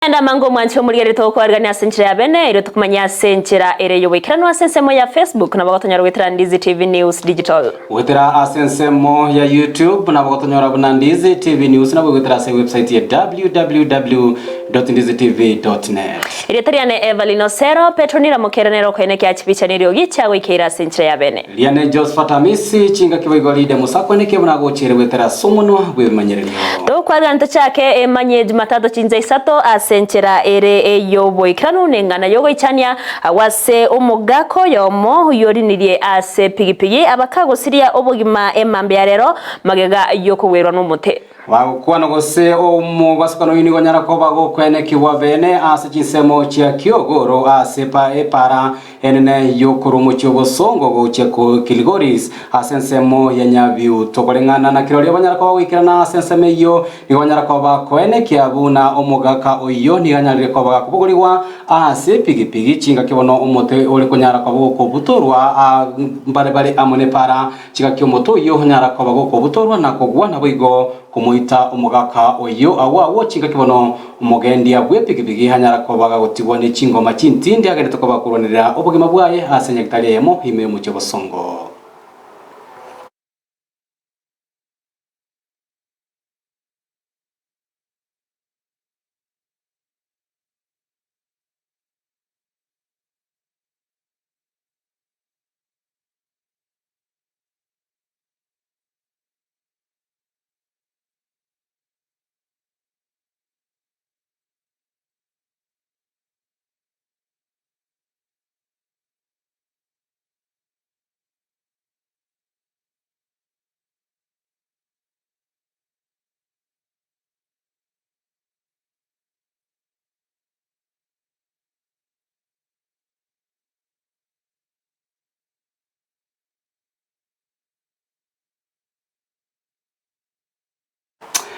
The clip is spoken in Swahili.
Enda mango mwancho muligere toko argania senchira ya bene iro tukumanya senchira ere yo wekirano asensemo ya Facebook na bagotonyora wetera Ndizi TV News Digital. Wetera asensemo ya YouTube na bagotonyora buna Ndizi TV News na wetera se website ya www.ndizitv.net. Ire tariane Evalino Sero Petronira Mokeranero kwene kya chipicha niryo gicha wekira senchira ya bene. Liane Josephat Amisi chinga kiwigolide musakone kebuna gochere wetera somono bwemanyerero. Do kwadanta chake emanye Jumatatu chinza isato senchira ere eyo boikirano nengana yogo ichania wase omugako yomo yorinirie ase pigipigi abakagosiria obogima emambe rero magega yokuwerwa n'umute wakwana gose omu basukano yini gonyara ko bago kwene kiwa bene ase chinsemo chia kiogoro ase pa epara enene yokurumu cyobosongo go cyeko Kilgoris asensemo ya Nyabiu tokolengana na kirori abanyara ko wikirana asenseme yo igonyara ko bakwene kiabuna omugaka oyo niganyarire ko bagakubuguriwa ase pigipigi chinga kibono umute uri kunyara ko boko butorwa mbare amone para chinga kyomoto yo nyara ko bagoko butorwa nakogwa nabigo kumuita umugaka oyo awa chinga kibono umugendi abwe pigipigi hanyara ko bagagotibwa ne chingoma chintindi agere to ko bakuronera obugima bwaye asenya gitari yemo hime mu cyobosongo.